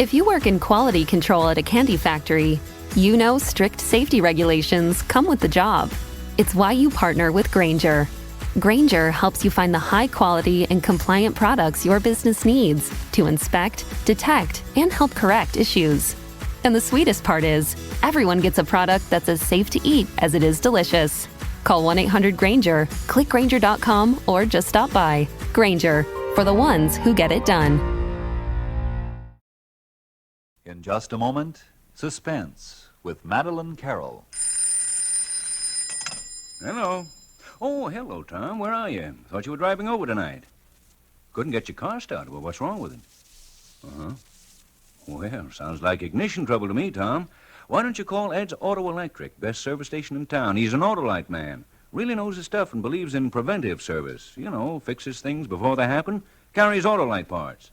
If you work in quality control at a candy factory, you know strict safety regulations come with the job. It's why you partner with Grainger. Grainger helps you find the high-quality and compliant products your business needs to inspect, detect, and help correct issues. And the sweetest part is, everyone gets a product that's as safe to eat as it is delicious. Call 1-800-GRAINGER, click Grainger.com, or just stop by. Grainger, for the ones who get it done. In just a moment, Suspense with Madeline Carroll. Hello. Oh, hello, Tom. Where are you? Thought you were driving over tonight. Couldn't get your car started. Well, what's wrong with it? Uh-huh. Well, sounds like ignition trouble to me, Tom. Why don't you call Ed's Auto Electric, best service station in town? He's an Autolite man. Really knows his stuff and believes in preventive service. You know, fixes things before they happen. Carries Autolite parts.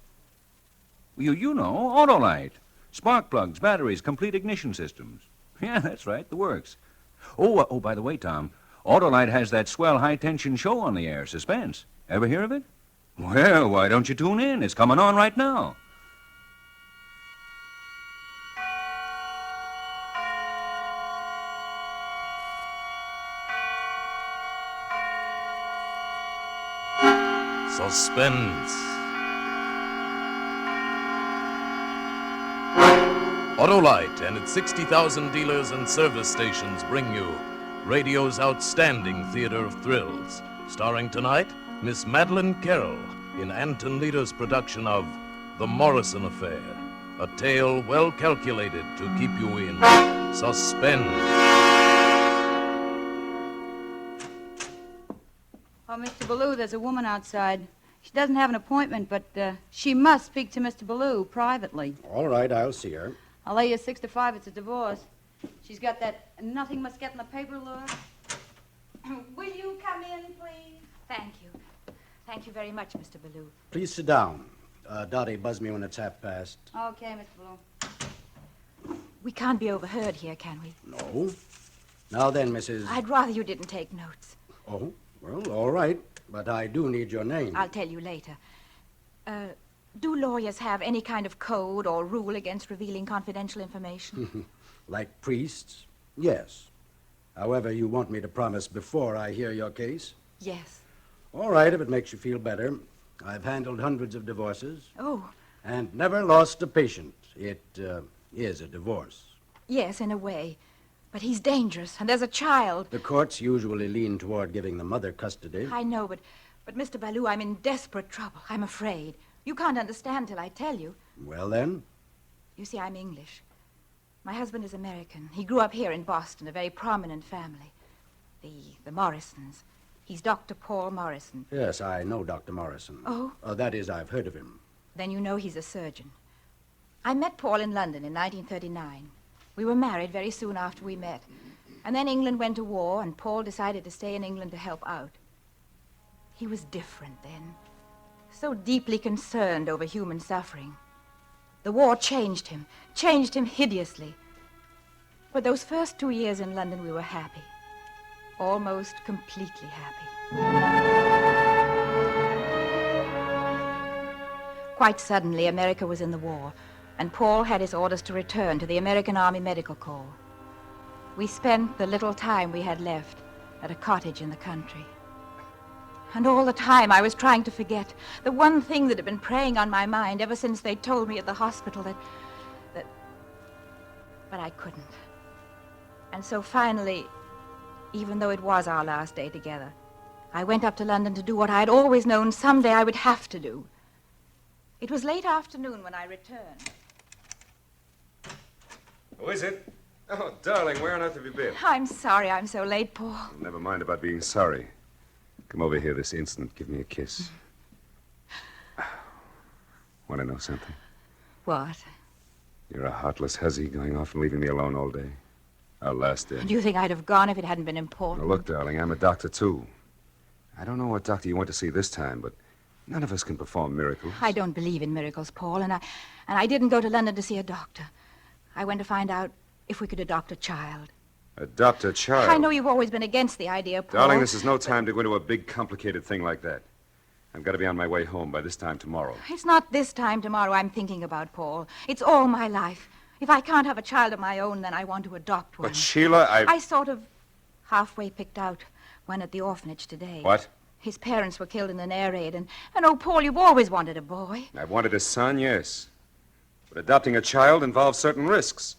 You know, Autolite. Spark plugs, batteries, complete ignition systems. Yeah, that's right, the works. Oh, by the way, Tom, Autolite has that swell high-tension show on the air, Suspense. Ever hear of it? Well, why don't you tune in? It's coming on right now. Suspense. Autolite and its 60,000 dealers and service stations bring you radio's outstanding theater of thrills. Starring tonight, Miss Madeline Carroll in Anton Leader's production of The Morrison Affair, a tale well calculated to keep you in suspense. Oh, Mr. Ballou, there's a woman outside. She doesn't have an appointment, but she must speak to Mr. Ballou privately. All right, I'll see her. I'll lay you 6 to 5 it's a divorce. She's got that nothing must get in the paper look. Will you come in, please? Thank you. Thank you very much, Mr. Ballou. Please sit down. Dottie, buzz me when it's 1:30. Okay, Mr. Ballou. We can't be overheard here, can we? No. Now then, Mrs. I'd rather you didn't take notes. Oh, well, all right. But I do need your name. I'll tell you later. Do lawyers have any kind of code or rule against revealing confidential information? Like priests? Yes. However, you want me to promise before I hear your case? Yes. All right, if it makes you feel better. I've handled hundreds of divorces. Oh. And never lost a patient. It is a divorce. Yes, in a way. But he's dangerous, and there's a child. The courts usually lean toward giving the mother custody. I know, but Mr. Ballou, I'm in desperate trouble. I'm afraid. You can't understand till I tell you. Well, then? You see, I'm English. My husband is American. He grew up here in Boston, a very prominent family. The Morrisons. He's Dr. Paul Morrison. Yes, I know Dr. Morrison. Oh? That is, I've heard of him. Then you know he's a surgeon. I met Paul in London in 1939. We were married very soon after we met. And then England went to war, and Paul decided to stay in England to help out. He was different then. So deeply concerned over human suffering. The war changed him hideously. For those first 2 years in London, we were happy. Almost completely happy. Quite suddenly, America was in the war, and Paul had his orders to return to the American Army Medical Corps. We spent the little time we had left at a cottage in the country. And all the time I was trying to forget the one thing that had been preying on my mind ever since they told me at the hospital that... But I couldn't. And so finally, even though it was our last day together, I went up to London to do what I had always known someday I would have to do. It was late afternoon when I returned. Who is it? Oh, darling, where on earth have you been? I'm sorry I'm so late, Paul. Never mind about being sorry. Come over here this instant. Give me a kiss. Want to know something? What? You're a heartless hussy going off and leaving me alone all day. Our last day. Do you think I'd have gone if it hadn't been important? Now, look, darling, I'm a doctor, too. I don't know what doctor you went to see this time, but none of us can perform miracles. I don't believe in miracles, Paul, and I didn't go to London to see a doctor. I went to find out if we could adopt a child. Adopt a child? I know you've always been against the idea, Paul. Darling, this is no time to go into a big, complicated thing like that. I've got to be on my way home by this time tomorrow. It's not this time tomorrow I'm thinking about, Paul. It's all my life. If I can't have a child of my own, then I want to adopt one. But, Sheila, I sort of halfway picked out one at the orphanage today. What? His parents were killed in an air raid, and oh, Paul, you've always wanted a boy. I've wanted a son, yes. But adopting a child involves certain risks.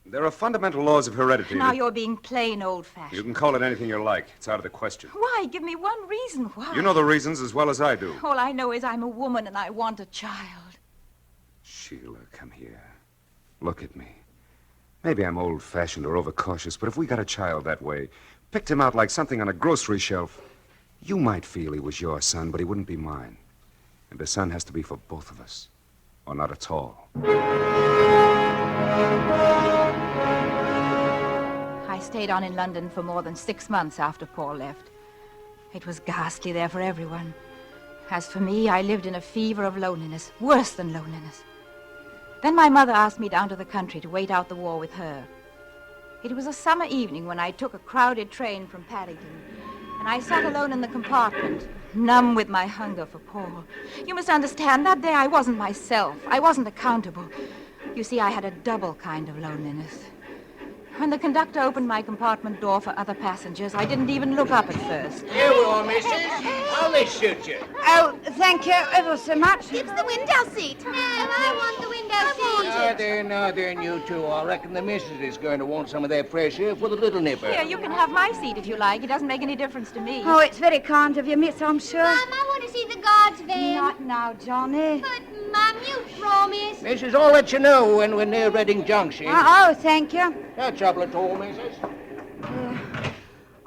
There are fundamental laws of heredity. Now you're being plain old-fashioned. You can call it anything you like. It's out of the question. Why? Give me one reason why. You know the reasons as well as I do. All I know is I'm a woman and I want a child. Sheila, come here. Look at me. Maybe I'm old-fashioned or overcautious, but if we got a child that way, picked him out like something on a grocery shelf, you might feel he was your son, but he wouldn't be mine. And the son has to be for both of us, or not at all. I stayed on in London for more than 6 months after Paul left. It was ghastly there for everyone. As for me, I lived in a fever of loneliness, worse than loneliness. Then my mother asked me down to the country to wait out the war with her. It was a summer evening when I took a crowded train from Paddington, and I sat alone in the compartment, numb with my hunger for Paul. You must understand, that day I wasn't myself. I wasn't accountable. You see, I had a double kind of loneliness. When the conductor opened my compartment door for other passengers, I didn't even look up at first. Here we are, missus. How this suit you? Oh, thank you ever so much. It's the window seat. No, I want the window seat. Now then, you two. I reckon the missus is going to want some of that fresh air for the little nipper. Here, you can have my seat if you like. It doesn't make any difference to me. Oh, it's very kind of you, miss, I'm sure. Mum, I want to see the guards van. Not now, Johnny. But, Mum, you promised. Missus, I'll let you know when we're near Reading Junction. Oh, thank you. No trouble at all, missus.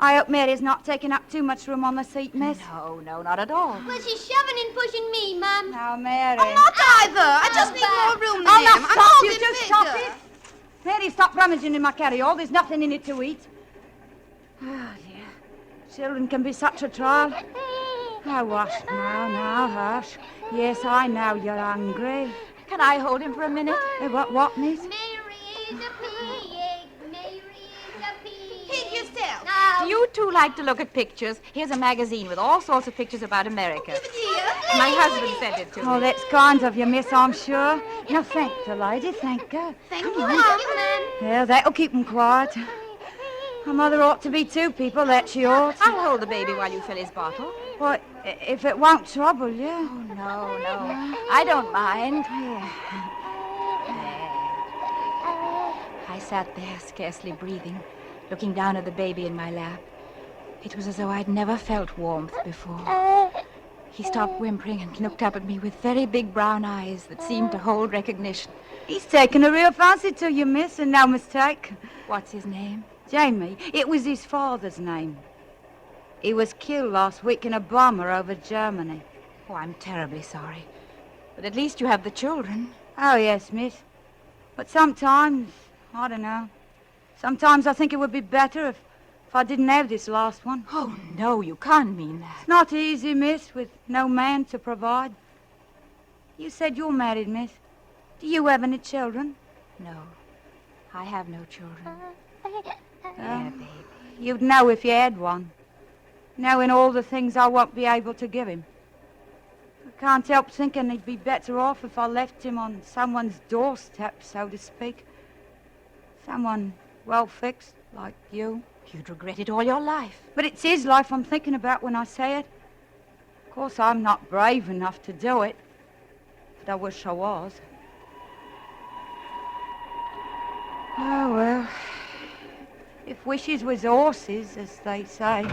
I hope Mary's not taking up too much room on the seat, miss. No, not at all. Well, she's shoving and pushing me, Mum. Now, Mary. I'm not either. I just need more room than Oh, him. now I'm stop, you talking just bigger. stop it. Mary, stop rummaging in my carry-all. There's nothing in it to eat. Oh, dear. Children can be such a trial. Now, hush, now, hush. Yes, I know you're hungry. Can I hold him for a minute? What, miss? Mary is a pig. Mary is a pig. Pig yourself. No. Do you two like to look at pictures? Here's a magazine with all sorts of pictures about America. My husband sent it to me. Oh, that's kind of you, miss, I'm sure. No, thank the lady, thank her. Thank you, Mum. Yeah, that'll keep them quiet. A mother ought to be two people, that she ought. I'll hold the baby while you fill his bottle. What, if it won't trouble you? Oh, no. I don't mind. I sat there, scarcely breathing, looking down at the baby in my lap. It was as though I'd never felt warmth before. He stopped whimpering and looked up at me with very big brown eyes that seemed to hold recognition. He's taken a real fancy to you, miss, and no mistake. What's his name? Jamie. It was his father's name. He was killed last week in a bomber over Germany. Oh, I'm terribly sorry. But at least you have the children. Oh, yes, miss. But sometimes, I don't know. Sometimes I think it would be better if I didn't have this last one. Oh, no, you can't mean that. It's not easy, miss, with no man to provide. You said you're married, miss. Do you have any children? No, I have no children. Yeah, baby. You'd know if you had one. Knowing all the things I won't be able to give him. I can't help thinking he'd be better off if I left him on someone's doorstep, so to speak. Someone well-fixed, like you. You'd regret it all your life. But it's his life I'm thinking about when I say it. Of course, I'm not brave enough to do it. But I wish I was. Oh, well. If wishes was horses, as they say.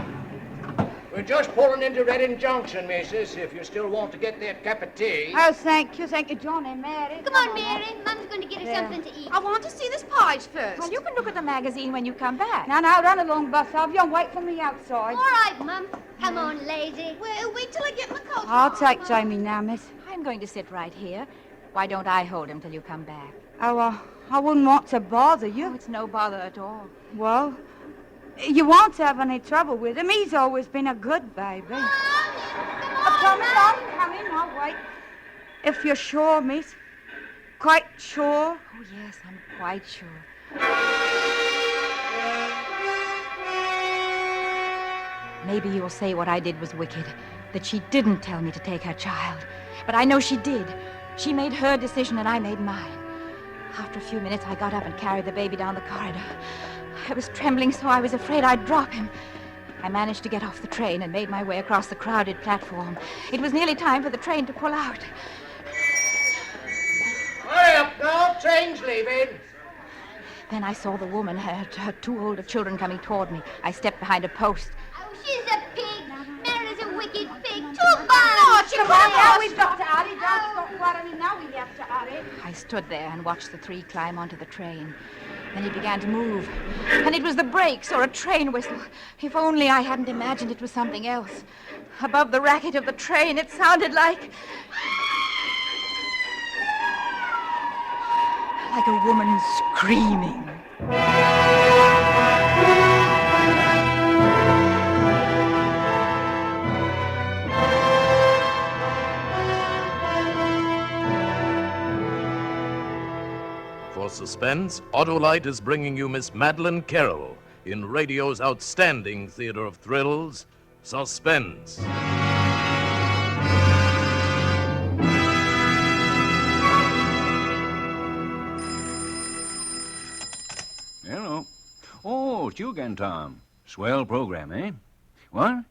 We're just pulling into Reading Junction, missus, if you still want to get that cup of tea. Oh, thank you, Johnny, Mary. Come on, Mary. Mum's going to get her something to eat. I want to see this porridge first. Well, you can look at the magazine when you come back. Now, run along, Buffalo, and wait for me outside. All right, Mum. Come on, lazy. Well, wait till I get my coat. I'll take Jamie now, miss. I'm going to sit right here. Why don't I hold him till you come back? Oh, I wouldn't want to bother you. Oh, it's no bother at all. Well, you won't have any trouble with him. He's always been a good baby. Come in, I'll wait. If you're sure, miss. Quite sure? Oh, yes, I'm quite sure. Maybe you'll say what I did was wicked. that she didn't tell me to take her child. But I know she did. She made her decision and I made mine. After a few minutes, I got up and carried the baby down the corridor. I was trembling so I was afraid I'd drop him. I managed to get off the train and made my way across the crowded platform. It was nearly time for the train to pull out. Hurry up now, train's leaving. Then I saw the woman, her two older children coming toward me. I stepped behind a post. Oh, she's a pig. Mary's a wicked pig. Too bad. Oh, come on now, we've got to hurry. Don't stop quarreling now, we have to hurry. I stood there and watched the three climb onto the train. Then he began to move. And it was the brakes or a train whistle. If only I hadn't imagined it was something else. Above the racket of the train, it sounded like a woman screaming. For Suspense, Autolite is bringing you Miss Madeleine Carroll in radio's outstanding theater of thrills, Suspense. Hello. Oh, it's you again, Tom. Swell program, eh? What?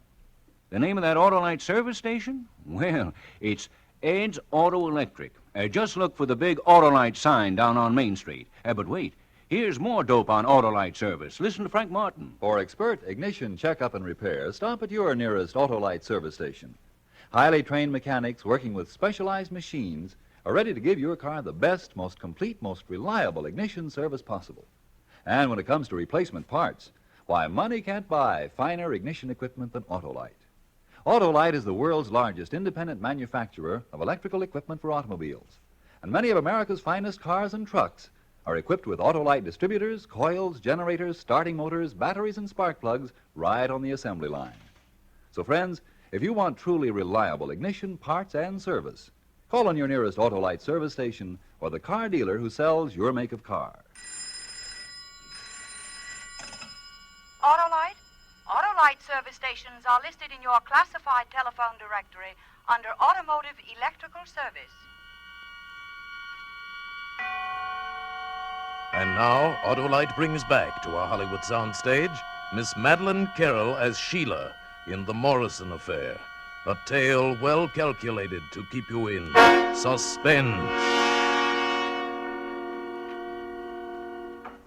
The name of that Autolite service station? Well, it's Ed's Auto Electric. Just look for the big Autolite sign down on Main Street. But wait, here's more dope on Autolite service. Listen to Frank Martin. For expert ignition checkup and repair, stop at your nearest Autolite service station. Highly trained mechanics working with specialized machines are ready to give your car the best, most complete, most reliable ignition service possible. And when it comes to replacement parts, why, money can't buy finer ignition equipment than Autolite. Autolite is the world's largest independent manufacturer of electrical equipment for automobiles. And many of America's finest cars and trucks are equipped with Autolite distributors, coils, generators, starting motors, batteries, and spark plugs right on the assembly line. So, friends, if you want truly reliable ignition, parts, and service, call on your nearest Autolite service station or the car dealer who sells your make of car. Autolite? Autolite service stations are listed in your classified telephone directory under Automotive Electrical Service. And now, Autolite brings back to our Hollywood soundstage Miss Madeleine Carroll as Sheila in The Morrison Affair, a tale well calculated to keep you in suspense.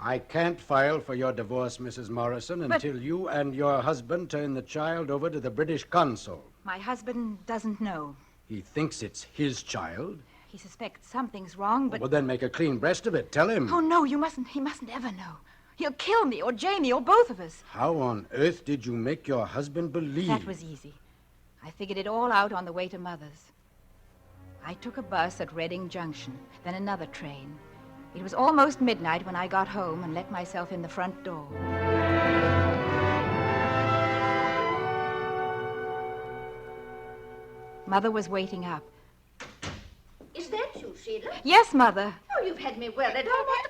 I can't file for your divorce, Mrs. Morrison, until you and your husband turn the child over to the British consul. My husband doesn't know. He thinks it's his child. He suspects something's wrong, but... Well, then make a clean breast of it. Tell him. Oh, no, you mustn't. He mustn't ever know. He'll kill me or Jamie or both of us. How on earth did you make your husband believe? That was easy. I figured it all out on the way to Mother's. I took a bus at Reading Junction, then another train. It was almost midnight when I got home and let myself in the front door. Mother was waiting up. Is that you, Sheila? Yes, Mother. Oh, you've had me well at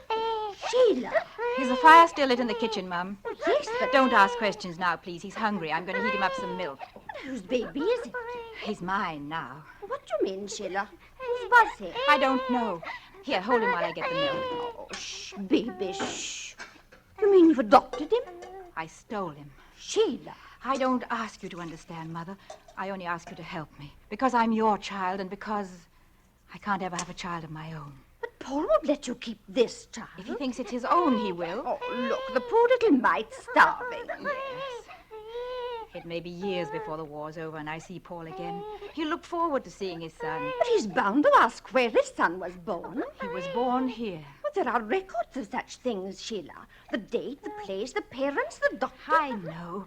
all. Sheila. Is the fire still lit in the kitchen, Mum? Oh, yes, but... Don't ask questions now, please. He's hungry. I'm going to heat him up some milk. Whose baby is it? He's mine now. What do you mean, Sheila? Whose was he? I don't know. Here, hold him while I get the milk. Oh, shh, baby, shh. You mean you've adopted him? I stole him. Sheila. I don't ask you to understand, Mother. I only ask you to help me. Because I'm your child and because I can't ever have a child of my own. But Paul won't let you keep this child. If he thinks it's his own, he will. Oh, look, the poor little mite's starving. Yes. It may be years before the war's over and I see Paul again. He'll look forward to seeing his son. But he's bound to ask where his son was born. He was born here. But there are records of such things, Sheila. The date, the place, the parents, the doctor. I know.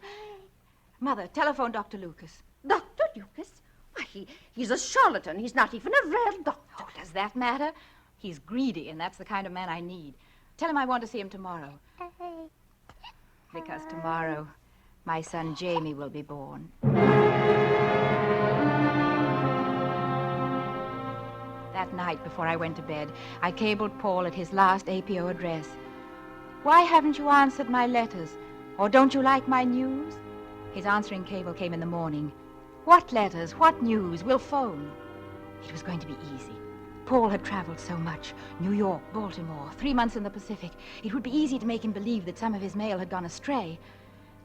Mother, telephone Dr. Lucas. Dr. Lucas? Why, he's a charlatan. He's not even a real doctor. Oh, does that matter? He's greedy, and that's the kind of man I need. Tell him I want to see him tomorrow. Because tomorrow, my son Jamie will be born. That night, before I went to bed, I cabled Paul at his last APO address. Why haven't you answered my letters? Or don't you like my news? His answering cable came in the morning. What letters? What news? We'll phone. It was going to be easy. Paul had traveled so much. New York, Baltimore, 3 months in the Pacific. It would be easy to make him believe that some of his mail had gone astray.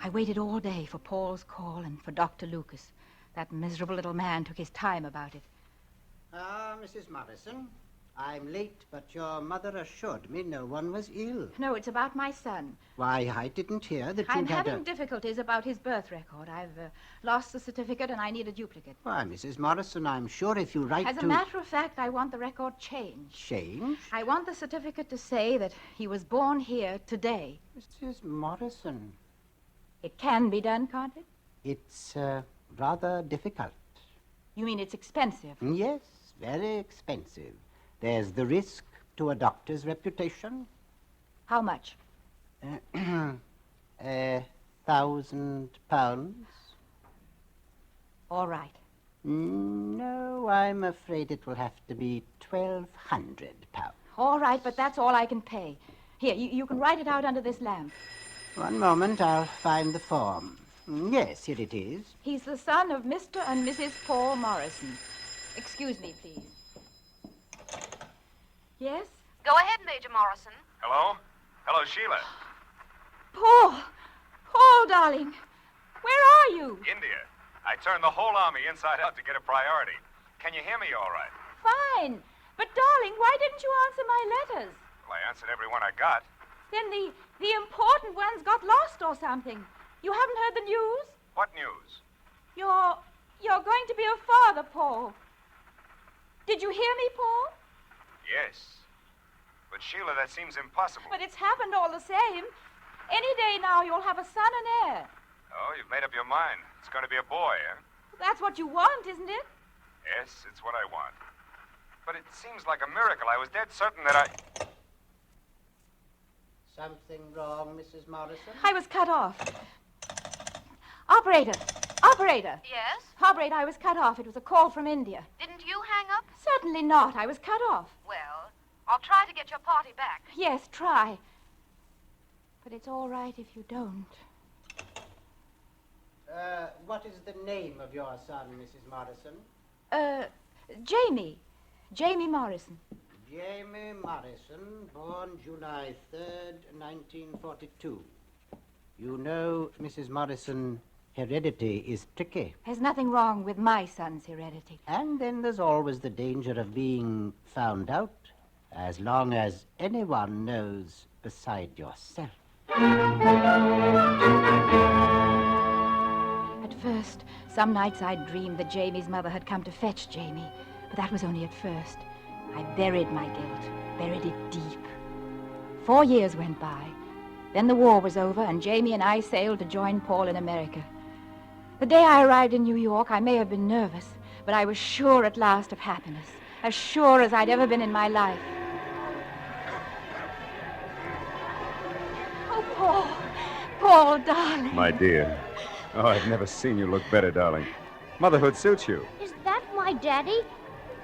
I waited all day for Paul's call and for Dr. Lucas. That miserable little man took his time about it. Mrs. Morrison, I'm late, but your mother assured me no one was ill. No, it's about my son. Why, I didn't hear that I'm you had having difficulties about his birth record. I've lost the certificate and I need a duplicate. Why, Mrs. Morrison, I'm sure if you write As a matter of fact, I want the record changed. Changed? I want the certificate to say that he was born here today. Mrs. Morrison. It can be done, can't it? It's rather difficult. You mean it's expensive? Yes, very expensive. There's the risk to a doctor's reputation. How much? £1,000. All right. No, I'm afraid it will have to be £1,200. All right, but that's all I can pay. Here, you can write it out under this lamp. One moment, I'll find the form. Yes, here it is. He's the son of Mr. and Mrs. Paul Morrison. Excuse me, please. Yes? Go ahead, Major Morrison. Hello? Hello, Sheila. Paul! Paul, darling! Where are you? India. I turned the whole army inside out to get a priority. Can you hear me all right? Fine. But, darling, why didn't you answer my letters? Well, I answered every one I got. Then the important ones got lost or something. You haven't heard the news? What news? You're going to be a father, Paul. Did you hear me, Paul? Yes. But, Sheila, that seems impossible. But it's happened all the same. Any day now, you'll have a son and heir. Oh, you've made up your mind. It's going to be a boy, eh? That's what you want, isn't it? Yes, it's what I want. But it seems like a miracle. I was dead certain that I... Something wrong, Mrs. Morrison? I was cut off. Operator! Operator! Yes? Operator, I was cut off. It was a call from India. Didn't you hang up? Certainly not. I was cut off. Well, I'll try to get your party back. Yes, try. But it's all right if you don't. What is the name of your son, Mrs. Morrison? Jamie. Jamie Morrison. Jamie Morrison, born July 3rd, 1942. You know, Mrs. Morrison, heredity is tricky. There's nothing wrong with my son's heredity. And then there's always the danger of being found out, as long as anyone knows beside yourself. At first, some nights I'd dreamed that Jamie's mother had come to fetch Jamie. But that was only at first. I buried my guilt, buried it deep. 4 years went by. Then the war was over, and Jamie and I sailed to join Paul in America. The day I arrived in New York, I may have been nervous, but I was sure at last of happiness, as sure as I'd ever been in my life. Oh, Paul. Paul, darling. My dear. Oh, I've never seen you look better, darling. Motherhood suits you. Is that my daddy?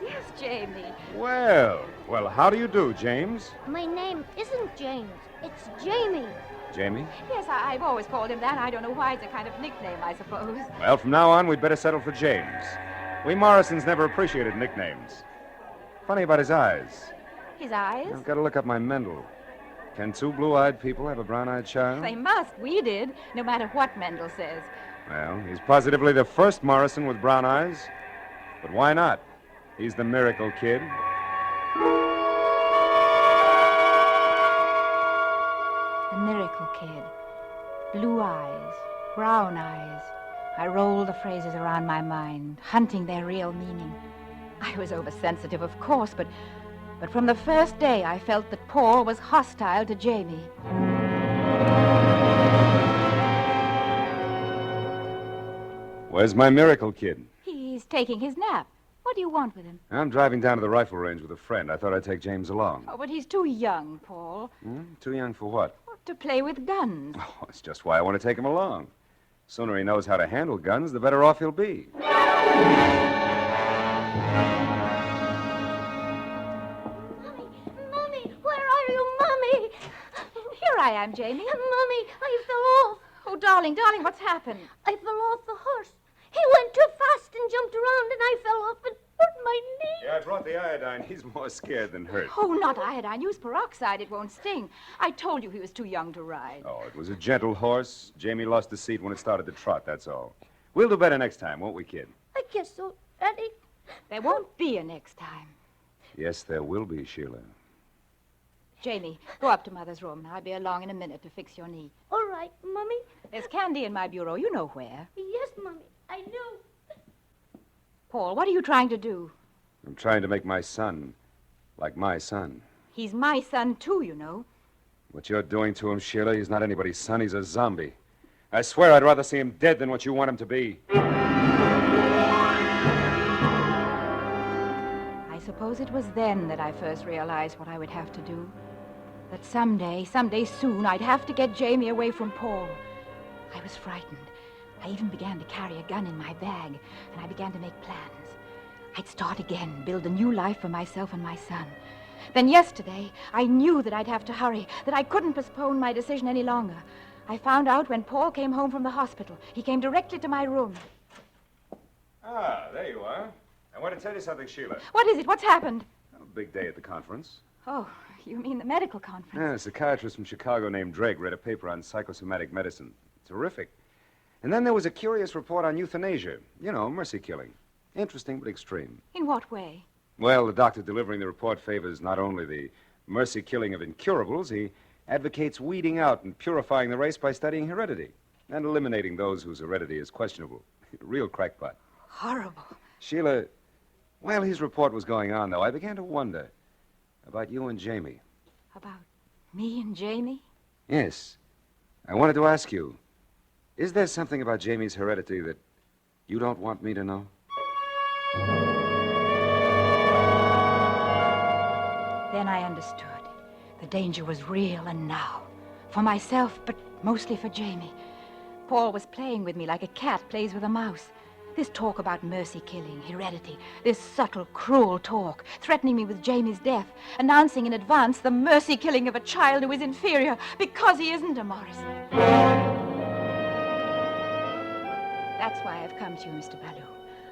Yes, Jamie. Well, how do you do, James? My name isn't James. It's Jamie. Jamie? Yes, I've always called him that. I don't know why. It's a kind of nickname, I suppose. Well, from now on, we'd better settle for James. We Morrisons never appreciated nicknames. Funny about his eyes. His eyes? I've got to look up my Mendel. Can two blue-eyed people have a brown-eyed child? They must. We did, no matter what Mendel says. Well, he's positively the first Morrison with brown eyes. But why not? He's the miracle kid. The miracle kid. Blue eyes, brown eyes. I rolled the phrases around my mind, hunting their real meaning. I was oversensitive, of course, but from the first day I felt that Paul was hostile to Jamie. Where's my miracle kid? He's taking his nap. What do you want with him? I'm driving down to the rifle range with a friend. I thought I'd take James along. Oh, but he's too young, Paul. Too young for what? To play with guns. Oh, that's just why I want to take him along. Sooner he knows how to handle guns, the better off he'll be. Mommy, where are you, Mommy? Here I am, Jamie. Mommy, I fell off. Oh, darling, what's happened? I fell off the horse. He went too fast and jumped around, and I fell off and hurt my knee. Yeah, I brought the iodine. He's more scared than hurt. Oh, not iodine. Use peroxide. It won't sting. I told you he was too young to ride. Oh, it was a gentle horse. Jamie lost the seat when it started to trot, that's all. We'll do better next time, won't we, kid? I guess so, Daddy. There won't be a next time. Yes, there will be, Sheila. Jamie, go up to Mother's room. I'll be along in a minute to fix your knee. All right, Mummy. There's candy in my bureau. You know where. Yes, Mummy, I know. Paul, what are you trying to do? I'm trying to make my son like my son. He's my son, too, you know. What you're doing to him, Sheila, he's not anybody's son. He's a zombie. I swear I'd rather see him dead than what you want him to be. I suppose it was then that I first realized what I would have to do. That someday soon, I'd have to get Jamie away from Paul. I was frightened. I even began to carry a gun in my bag, and I began to make plans. I'd start again, build a new life for myself and my son. Then yesterday, I knew that I'd have to hurry, that I couldn't postpone my decision any longer. I found out when Paul came home from the hospital. He came directly to my room. Ah, there you are. I want to tell you something, Sheila. What is it? What's happened? A big day at the conference. Oh, you mean the medical conference? Yeah, a psychiatrist from Chicago named Drake read a paper on psychosomatic medicine. Terrific. And then there was a curious report on euthanasia. You know, mercy killing. Interesting but extreme. In what way? Well, the doctor delivering the report favors not only the mercy killing of incurables, he advocates weeding out and purifying the race by studying heredity and eliminating those whose heredity is questionable. Real crackpot. Horrible. Sheila, while his report was going on, though, I began to wonder about you and Jamie. About me and Jamie? Yes. I wanted to ask you, is there something about Jamie's heredity that you don't want me to know? Then I understood. The danger was real, and now. For myself, but mostly for Jamie. Paul was playing with me like a cat plays with a mouse. This talk about mercy killing, heredity, this subtle, cruel talk, threatening me with Jamie's death, announcing in advance the mercy killing of a child who is inferior because he isn't a Morrison. That's why I've come to you, Mr. Ballou.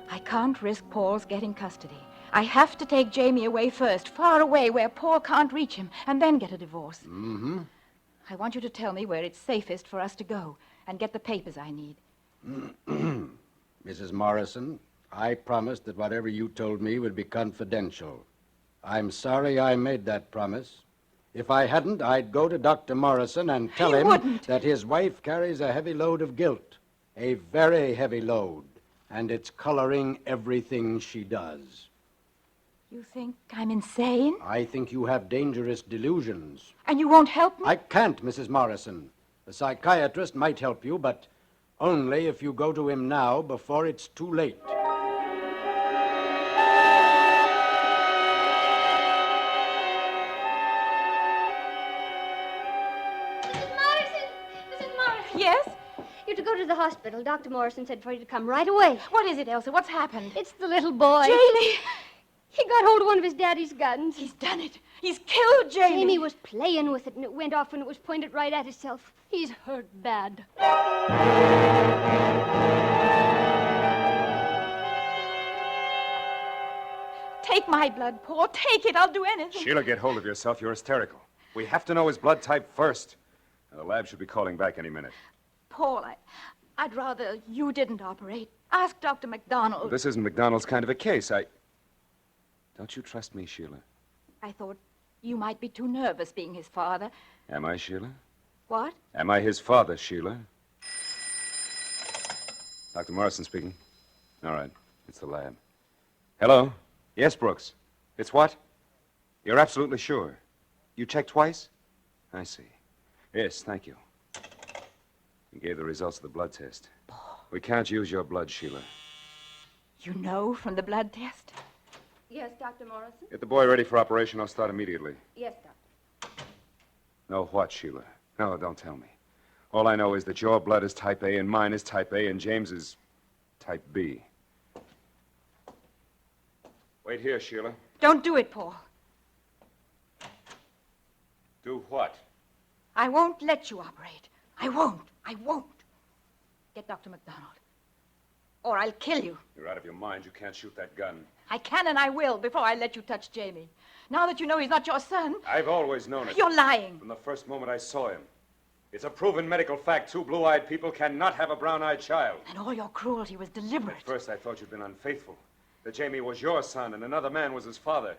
I can't risk Paul's getting custody. I have to take Jamie away first, far away where Paul can't reach him, and then get a divorce. Mm-hmm. I want you to tell me where it's safest for us to go and get the papers I need. Mrs. Morrison, I promised that whatever you told me would be confidential. I'm sorry I made that promise. If I hadn't, I'd go to Dr. Morrison and tell him that his wife carries a heavy load of guilt, a very heavy load, and it's coloring everything she does. You think I'm insane? I think you have dangerous delusions. And you won't help me? I can't, Mrs. Morrison. The psychiatrist might help you, but only if you go to him now before it's too late. Mrs. Morrison! Yes? You're to go to the hospital. Dr. Morrison said for you to come right away. What is it, Elsa? What's happened? It's the little boy. Jamie! He got hold of one of his daddy's guns. He's done it. He's killed Jamie. Jamie was playing with it, and it went off when it was pointed right at itself. He's hurt bad. Take my blood, Paul. Take it. I'll do anything. Sheila, get hold of yourself. You're hysterical. We have to know his blood type first. The lab should be calling back any minute. Paul, I'd rather you didn't operate. Ask Dr. McDonald. This isn't McDonald's kind of a case. Don't you trust me, Sheila? I thought you might be too nervous being his father. Am I, Sheila? What? Am I his father, Sheila? Dr. Morrison speaking. All right. It's the lab. Hello? Yes, Brooks. It's what? You're absolutely sure. You checked twice? I see. Yes, thank you. You gave the results of the blood test. We can't use your blood, Sheila. You know from the blood test? Yes, Dr. Morrison? Get the boy ready for operation. I'll start immediately. Yes, Doctor. No what, Sheila? No, don't tell me. All I know is that your blood is type A and mine is type A and James is type B. Wait here, Sheila. Don't do it, Paul. Do what? I won't let you operate. I won't. Get Dr. McDonald. or I'll kill you. You're out of your mind. You can't shoot that gun. I can and I will before I let you touch Jamie. Now that you know he's not your son. I've always known it. You're lying. From the first moment I saw him. It's a proven medical fact. Two blue-eyed people cannot have a brown-eyed child. And all your cruelty was deliberate. At first I thought you'd been unfaithful. That Jamie was your son and another man was his father.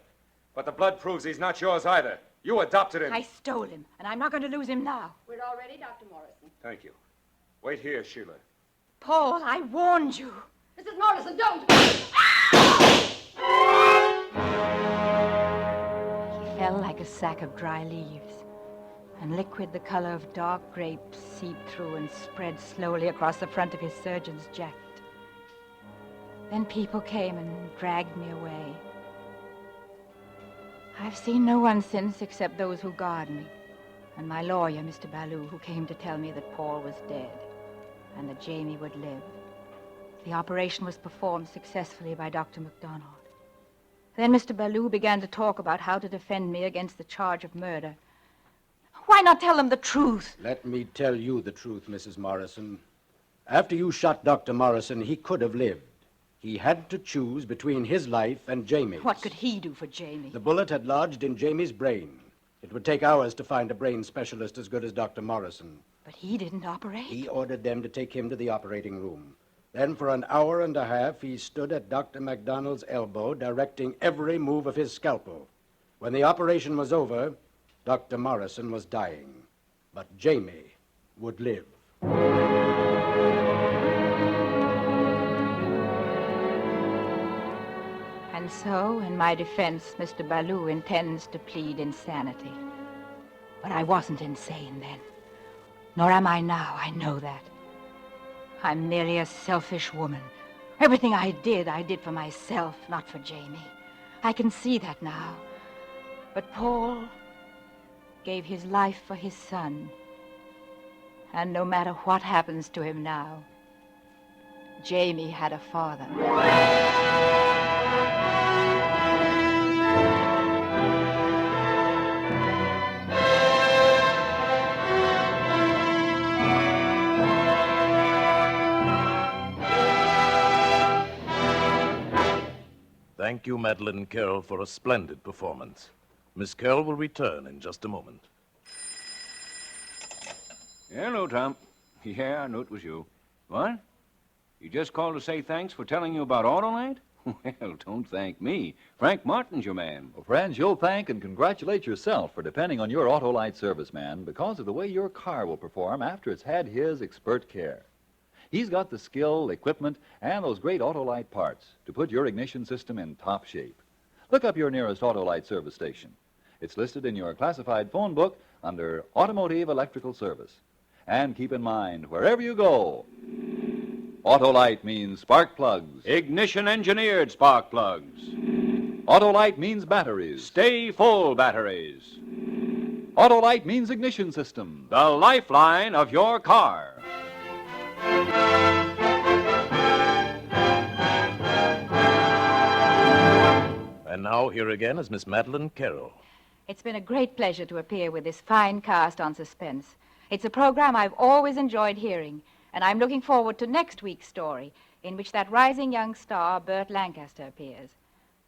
But the blood proves he's not yours either. You adopted him. I stole him, and I'm not going to lose him now. We're all ready, Dr. Morrison. Thank you. Wait here, Sheila. Paul, I warned you. Mrs. Morrison, don't! He fell like a sack of dry leaves, and liquid the color of dark grapes seeped through and spread slowly across the front of his surgeon's jacket. Then people came and dragged me away. I've seen no one since except those who guard me, and my lawyer, Mr. Ballou, who came to tell me that Paul was dead and that Jamie would live. The operation was performed successfully by Dr. MacDonald. Then Mr. Ballou began to talk about how to defend me against the charge of murder. Why not tell them the truth? Let me tell you the truth, Mrs. Morrison. After you shot Dr. Morrison, he could have lived. He had to choose between his life and Jamie's. What could he do for Jamie? The bullet had lodged in Jamie's brain. It would take hours to find a brain specialist as good as Dr. Morrison. But he didn't operate. He ordered them to take him to the operating room. Then for an hour and a half, he stood at Dr. MacDonald's elbow, directing every move of his scalpel. When the operation was over, Dr. Morrison was dying. But Jamie would live. And so, in my defense, Mr. Ballou intends to plead insanity. But I wasn't insane then. Nor am I now, I know that. I'm merely a selfish woman. Everything I did for myself, not for Jamie. I can see that now. But Paul gave his life for his son. And no matter what happens to him now, Jamie had a father. Thank you, Madeline Carroll, for a splendid performance. Miss Carroll will return in just a moment. Hello, Tom. Yeah, I knew it was you. What? You just called to say thanks for telling you about Autolite? Well, don't thank me. Frank Martin's your man. Well, friends, you'll thank and congratulate yourself for depending on your Autolite serviceman because of the way your car will perform after it's had his expert care. He's got the skill, equipment, and those great Autolite parts to put your ignition system in top shape. Look up your nearest Autolite service station. It's listed in your classified phone book under Automotive Electrical Service. And keep in mind, wherever you go, Autolite means spark plugs. Ignition engineered spark plugs. Autolite means batteries. Stay full batteries. Autolite means ignition system. The lifeline of your car. And now, here again is Miss Madeline Carroll. It's been a great pleasure to appear with this fine cast on Suspense. It's a program I've always enjoyed hearing, and I'm looking forward to next week's story, in which that rising young star, Burt Lancaster, appears.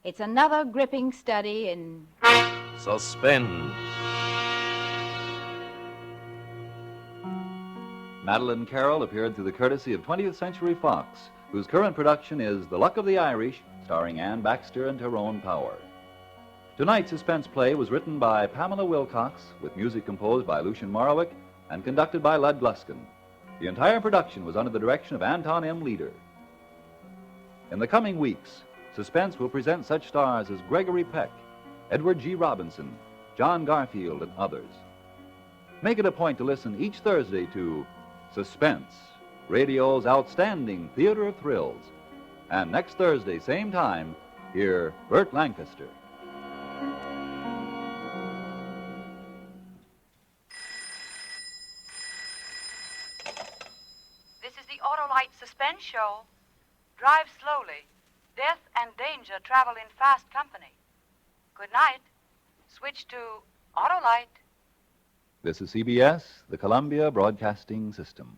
It's another gripping study in Suspense. Madeline Carroll appeared through the courtesy of 20th Century Fox, whose current production is The Luck of the Irish, starring Ann Baxter and Tyrone Power. Tonight's suspense play was written by Pamela Wilcox, with music composed by Lucien Morawick and conducted by Lud Gluskin. The entire production was under the direction of Anton M. Leader. In the coming weeks, Suspense will present such stars as Gregory Peck, Edward G. Robinson, John Garfield, and others. Make it a point to listen each Thursday to Suspense, radio's outstanding theater of thrills. And next Thursday, same time, hear Burt Lancaster. This is the Autolite Suspense Show. Drive slowly. Death and danger travel in fast company. Good night. Switch to Autolite. This is CBS, the Columbia Broadcasting System.